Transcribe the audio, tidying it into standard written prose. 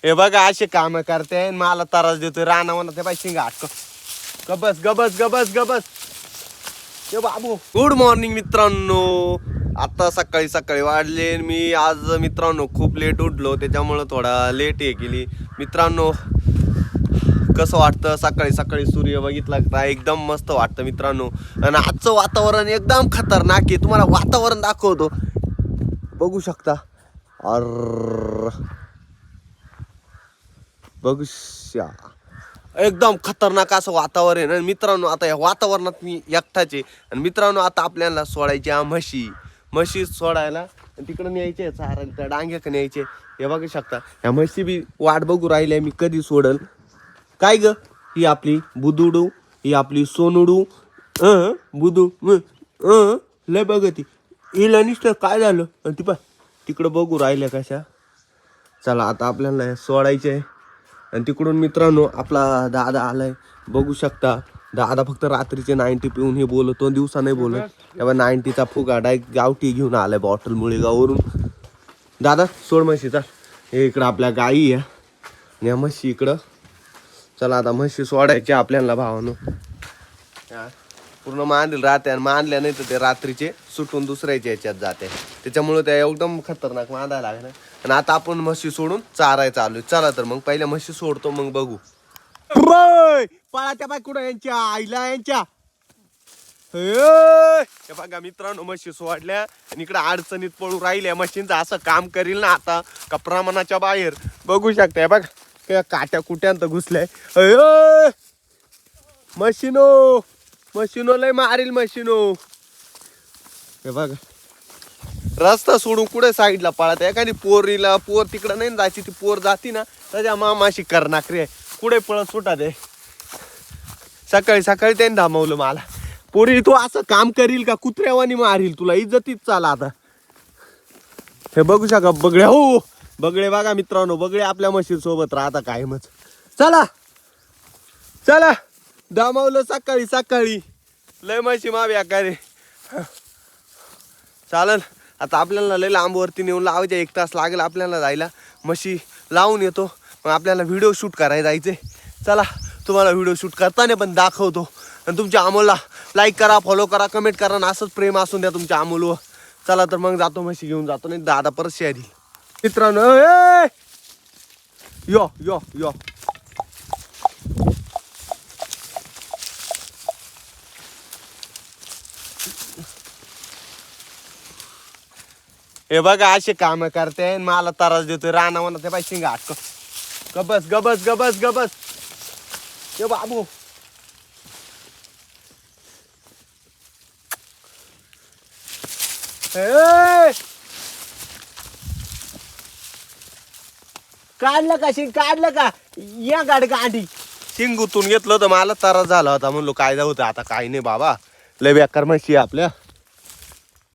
हे बघा असे काम करते मला त्रास देतोय रानावना ते पाहिजे शिंगा अटक. गबस गबस गबस गबस. ये बाबू. गुड मॉर्निंग मित्रांनो. आता सकाळी सकाळी वाढले. मी आज मित्रांनो खूप लेट उठलो त्याच्यामुळे थोडा लेट हे केली. मित्रांनो कसं वाटतं सकाळी सकाळी सूर्य बघितला का एकदम मस्त वाटतं मित्रांनो. आणि आजचं वातावरण एकदम खतरनाक आहे. तुम्हाला वातावरण दाखवतो बघू शकता. बघू एकदम खतरनाक असं वातावरण आहे मित्रांनो. आता या वातावरणात मी एकटाच आहे. आणि मित्रांनो आता आपल्याला सोडायच्या म्हशी सोडायला तिकडं न्यायचे चारायला त्या डांग्याकडे न्यायचे. हे बघू शकता ह्या म्हशी बी वाट बघू राहिल्या मी कधी सोडल. काय ग ही आपली बुदुडू ही आपली सोनुडू बुदू लय बघ ती हिला निष्ठर काय झालं. आणि ती पण तिकडं बघू राहिल्या कशा. चला आता आपल्याला सोडायचे आहे. आणि तिकडून मित्रांनो आपला दादा आलाय बघू शकता. दादा फक्त रात्रीचे 90 पिऊन हे बोलतो दिवसा नाही बोलत. तेव्हा 90चा फुगा डायरेक्ट गावठी घेऊन आलाय बॉटल मुळेगाववरून. दादा सोड म्हशीचा. हे इकडं आपल्या गाई आहे आणि या म्हशी इकडं. चला आता म्हशी सोडायचे आपल्याला भावानं. पूर्ण मांडील राहते आणि मांडल्या नाही तर ते रात्रीचे सुटून दुसऱ्याच्या ह्याच्यात जाते. त्याच्यामुळे त्या एकदम खतरनाक मांडायला लागलं. आणि आता आपण म्हशी सोडून चाराय चालू. चला तर मग पहिल्या म्हशी सोडतो मग बघू. पळाच्या बाय कुठं यांच्या आईला यांच्या. हे बघा मित्रांनो म्हशी सोडल्या आणि इकडे अडचणीत पडू राहिल्या. म्हशींचं असं काम करील ना आता का प्रमाणाच्या बाहेर. बघू शकता बघा काट्या कुट्यांत घुसल्या. मशीनो लय मारील मशीनो. हे बघा रस्ता सोडून कुठे साईडला पळत. एखादी पोर तिकडं नाही जायची. ती पोर जाती ना त्याच्या मामाशी करणार रे कुठे पळत सुटात आहे. सकाळी सकाळी त्यांनी थांबवलं मला. पोरी तू असं काम करील का कुत्र्यावानी मारील तुला इज्जतीत चाला आता. हे बघू शका बगळे. हो बगळे बघा मित्रांनो बगळे आपल्या म्हशी सोबत राहता कायमच. चला चला दमावलं सकाळी सकाळी लय म्हशी माव्या का रे. चालेल आता आपल्याला लय लांबवरती नेऊन लावायचं. 1 तास लागेल आपल्याला जायला. म्हशी लावून येतो मग आपल्याला व्हिडिओ शूट करायला जायचे. चला तुम्हाला व्हिडिओ शूट करताना पण दाखवतो. आणि तुमच्या अमोलला लाईक करा फॉलो करा कमेंट करा आणि असंच प्रेम असून द्या तुमच्या अमोलवर. चला तर मग जातो म्हशी घेऊन जातो. नाही दादा परत शेअर येईल मित्रांनो. यो यो यो हे बघा असे काम करते मला त्रास देतोय रानावना ते पाहिजे शिंगा अटक. गबस गबस गबस गबस. ये बाबू काढलं का शिंग काढलं का. या गाडी गाडी शिंग गुतून घेतलं तर मला त्रास झाला होता. म्हणलो काय होतं आता काही नाही बाबा लय बेकार म्हशी आपल्या.